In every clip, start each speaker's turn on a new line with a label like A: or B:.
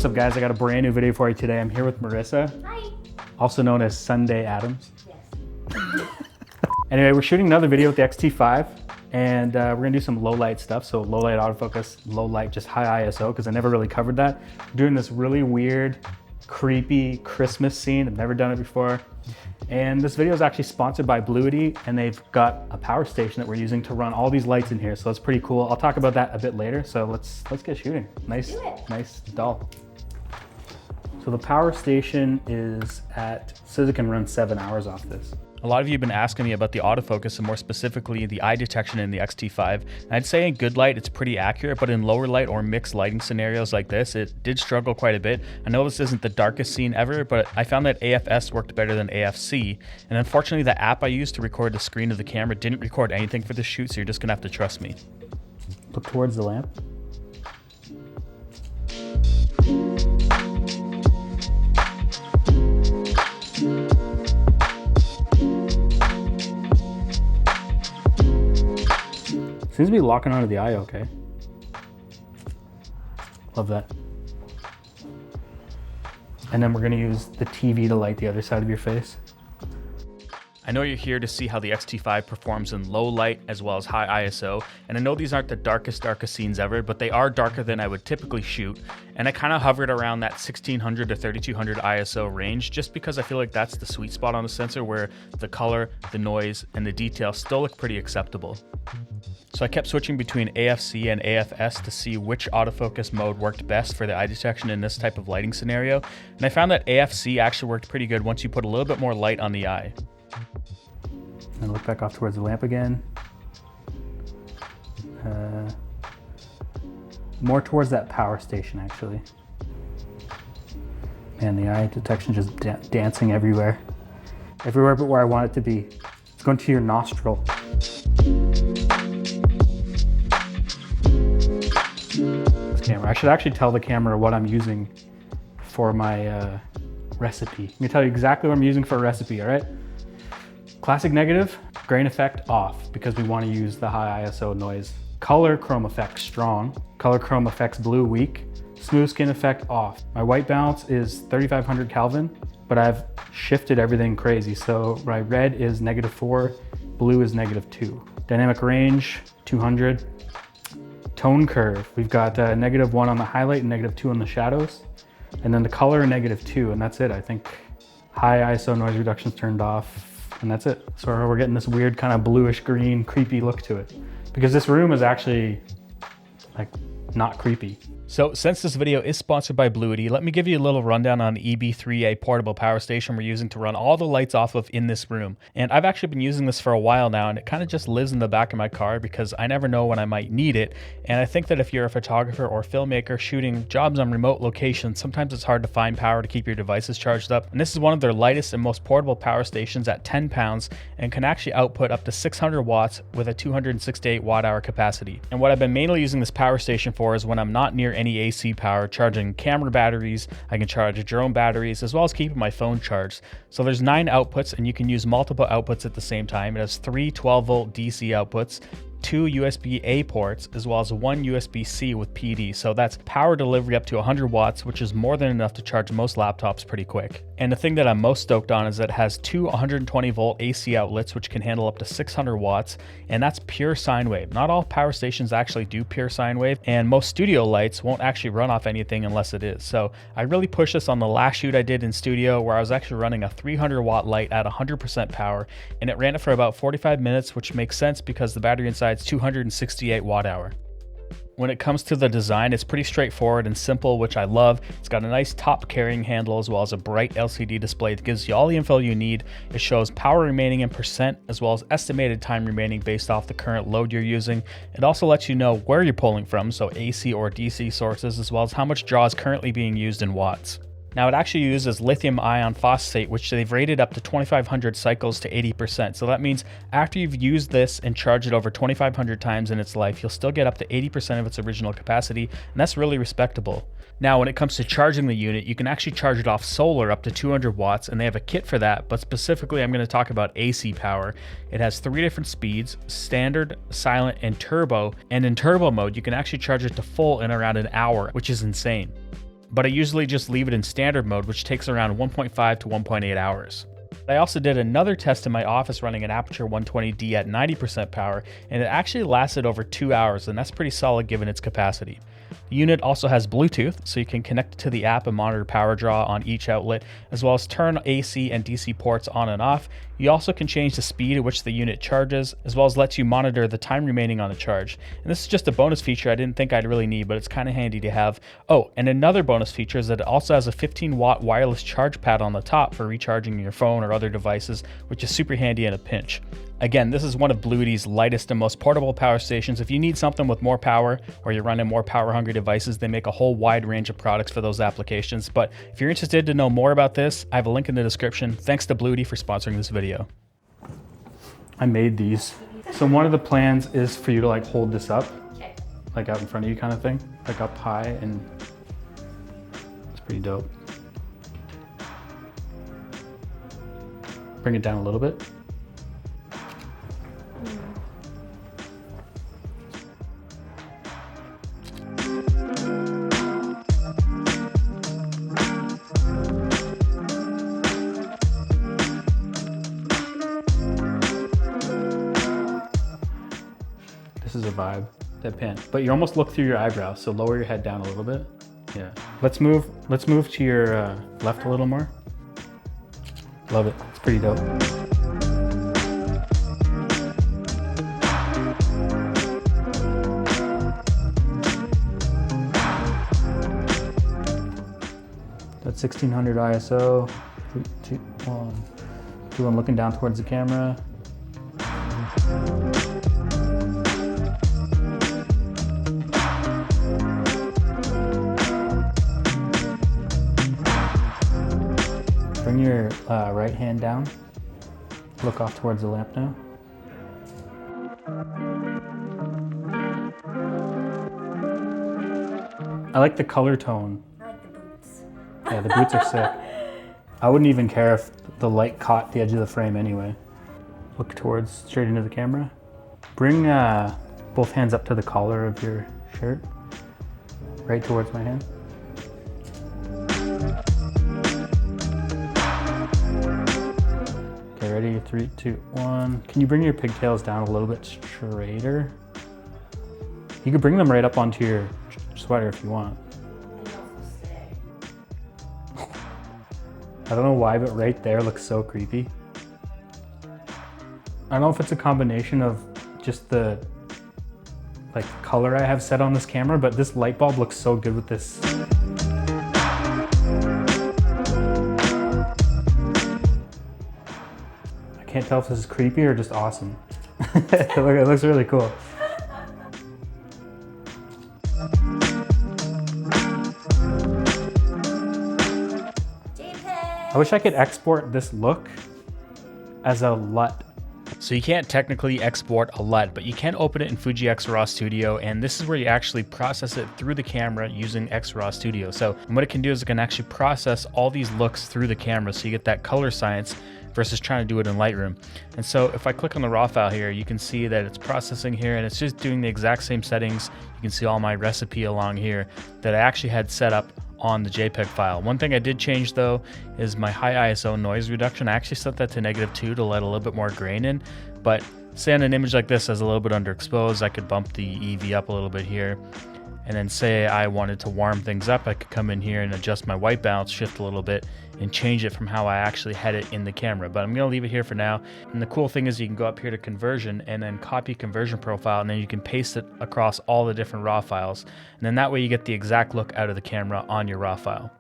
A: What's up guys, I got a brand new video for you today. I'm here with Marissa.
B: Hi.
A: Also known as Sunday Adams.
B: Yes.
A: Anyway, we're shooting another video with the X-T5 and we're gonna do some low light stuff. So low light autofocus, low light, just high ISO, because I never really covered that. We're doing this really weird, creepy Christmas scene. I've never done it before. And this video is actually sponsored by Bluetti, and they've got a power station that we're using to run all these lights in here. So that's pretty cool. I'll talk about that a bit later. So let's get shooting. Nice doll. So the power station says it can run 7 hours off this. A lot of you have been asking me about the autofocus and more specifically the eye detection in the X-T5. And I'd say in good light, it's pretty accurate, but in lower light or mixed lighting scenarios like this, it did struggle quite a bit. I know this isn't the darkest scene ever, but I found that AFS worked better than AFC. And unfortunately, the app I used to record the screen of the camera didn't record anything for this shoot, so you're just gonna have to trust me. Look towards the lamp. Seems to be locking onto the eye okay. Love that. And then we're gonna use the TV to light the other side of your face. I know you're here to see how the X-T5 performs in low light as well as high ISO, and I know these aren't the darkest scenes ever, but they are darker than I would typically shoot, and I kind of hovered around that 1600 to 3200 ISO range just because I feel like that's the sweet spot on the sensor where the color, the noise, and the detail still look pretty acceptable. So I kept switching between AFC and AFS to see which autofocus mode worked best for the eye detection in this type of lighting scenario, and I found that AFC actually worked pretty good once you put a little bit more light on the eye. And look back off towards the lamp again. More towards that power station actually. Man, the eye detection just dancing everywhere. Everywhere but where I want it to be. It's going to your nostril. This camera, I should actually tell the camera what I'm using for my recipe. I'm gonna tell you exactly what I'm using for a recipe, all right? Classic negative, grain effect off, because we want to use the high ISO noise. Color chrome effect strong, color chrome effects blue weak, smooth skin effect off. My white balance is 3500 Kelvin, but I've shifted everything crazy. So my red is -4, blue is -2. Dynamic range, 200. Tone curve, we've got -1 on the highlight and -2 on the shadows. And then the color -2, and that's it. I think high ISO noise reduction's turned off. And that's it. So we're getting this weird kind of bluish green creepy look to it. Because this room is actually like not creepy. So since this video is sponsored by Bluetti, let me give you a little rundown on the EB3A portable power station we're using to run all the lights off of in this room. And I've actually been using this for a while now, and it kind of just lives in the back of my car because I never know when I might need it. And I think that if you're a photographer or filmmaker shooting jobs on remote locations, sometimes it's hard to find power to keep your devices charged up. And this is one of their lightest and most portable power stations at 10 pounds and can actually output up to 600 watts with a 268 watt-hour capacity. And what I've been mainly using this power station for is when I'm not near any AC power, charging camera batteries, I can charge drone batteries, as well as keeping my phone charged. So there's 9 outputs and you can use multiple outputs at the same time. It has 3 12-volt DC outputs, 2 USB-A ports, as well as 1 USB-C with PD. So that's power delivery up to 100 watts, which is more than enough to charge most laptops pretty quick. And the thing that I'm most stoked on is that it has 2 120-volt AC outlets, which can handle up to 600 watts, and that's pure sine wave. Not all power stations actually do pure sine wave, and most studio lights won't actually run off anything unless it is. So I really pushed this on the last shoot I did in studio, where I was actually running a 300-watt light at 100% power, and it ran it for about 45 minutes, which makes sense because the battery inside is 268 watt-hour. When it comes to the design, it's pretty straightforward and simple, which I love. It's got a nice top carrying handle as well as a bright LCD display that gives you all the info you need. It shows power remaining in percent as well as estimated time remaining based off the current load you're using. It also lets you know where you're pulling from, so AC or DC sources, as well as how much draw is currently being used in watts. Now it actually uses lithium ion phosphate, which they've rated up to 2,500 cycles to 80%. So that means after you've used this and charged it over 2,500 times in its life, you'll still get up to 80% of its original capacity, and that's really respectable. Now, when it comes to charging the unit, you can actually charge it off solar up to 200 watts, and they have a kit for that, but specifically I'm going to talk about AC power. It has 3 different speeds: standard, silent, and turbo, and in turbo mode, you can actually charge it to full in around an hour, which is insane. but I usually just leave it in standard mode, which takes around 1.5 to 1.8 hours. I also did another test in my office running an Aperture 120D at 90% power, and it actually lasted over 2 hours, and that's pretty solid given its capacity. The unit also has Bluetooth, so you can connect it to the app and monitor power draw on each outlet, as well as turn AC and DC ports on and off. You also can change the speed at which the unit charges, as well as lets you monitor the time remaining on the charge. And this is just a bonus feature I didn't think I'd really need, but it's kind of handy to have. Oh, and another bonus feature is that it also has a 15-watt wireless charge pad on the top for recharging your phone or other devices, which is super handy in a pinch. Again, this is one of Bluetti's lightest and most portable power stations. If you need something with more power or you're running more power-hungry devices, they make a whole wide range of products for those applications. But if you're interested to know more about this, I have a link in the description. Thanks to Bluetti for sponsoring this video. I made these. So one of the plans is for you to like hold this up, like out in front of you kind of thing, like up high, and it's pretty dope. Bring it down a little bit. This is a vibe, that pen. But you almost look through your eyebrows, so lower your head down a little bit. Yeah. Let's move to your left a little more. Love it. It's pretty dope. That's 1600 ISO. 3, 2, 1. Do one looking down towards the camera. Bring your right hand down. Look off towards the lamp now. I like the color tone.
B: I like the boots.
A: Yeah, the boots are sick. I wouldn't even care if the light caught the edge of the frame anyway. Look towards, straight into the camera. Bring both hands up to the collar of your shirt. Right towards my hand. Okay, ready? 3, 2, 1. Can you bring your pigtails down a little bit straighter? You could bring them right up onto your sweater if you want. I don't know why, but right there looks so creepy. I don't know if it's a combination of just the like color I have set on this camera, but this light bulb looks so good with this. I can't tell if this is creepy or just awesome. It looks really cool. I wish I could export this look as a LUT. So you can't technically export a LUT, but you can open it in Fuji X-Raw Studio, and this is where you actually process it through the camera using X-Raw Studio. So what it can do is it can actually process all these looks through the camera, so you get that color science versus trying to do it in Lightroom. And so if I click on the raw file here, you can see that it's processing here, and it's just doing the exact same settings. You can see all my recipe along here that I actually had set up on the JPEG file. One thing I did change though is my high ISO noise reduction. I actually set that to -2 to let a little bit more grain in, but say on an image like this as a little bit underexposed, I could bump the EV up a little bit here. And then say I wanted to warm things up, I could come in here and adjust my white balance shift a little bit and change it from how I actually had it in the camera. But I'm gonna leave it here for now. And the cool thing is you can go up here to conversion and then copy conversion profile, and then you can paste it across all the different raw files. And then that way you get the exact look out of the camera on your raw file.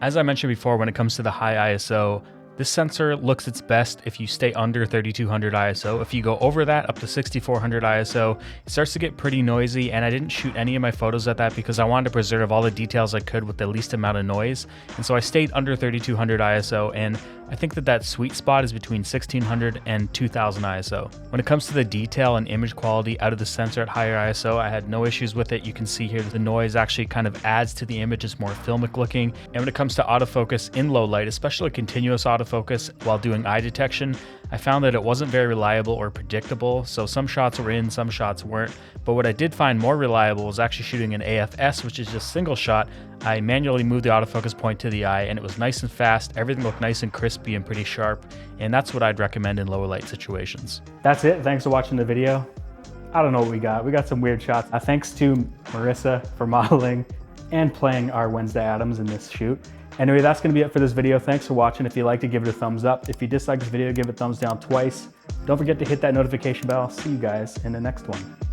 A: As I mentioned before, when it comes to the high ISO, this sensor looks its best if you stay under 3200 ISO. If you go over that up to 6400 ISO, it starts to get pretty noisy, and I didn't shoot any of my photos at that because I wanted to preserve all the details I could with the least amount of noise. And so I stayed under 3200 ISO, and I think that sweet spot is between 1600 and 2000 ISO. When it comes to the detail and image quality out of the sensor at higher ISO, I had no issues with it. You can see here that the noise actually kind of adds to the image. It's more filmic looking. And when it comes to autofocus in low light, especially continuous autofocus,
B: autofocus while doing eye detection, I found that it wasn't very reliable or predictable, so some shots were in, some shots weren't. But what I did find more reliable was actually shooting an AFS, which is just single shot. I manually moved the autofocus point to the eye and it was nice and fast. Everything looked nice and crispy and pretty sharp, and that's what I'd recommend in lower light situations.
A: That's it. Thanks for watching the video. I don't know what we got. We got some weird shots. Thanks to Marissa for modeling and playing our Wednesday Addams in this shoot. Anyway, that's gonna be it for this video. Thanks for watching. If you liked it, give it a thumbs up. If you disliked this video, give it a thumbs down twice. Don't forget to hit that notification bell. See you guys in the next one.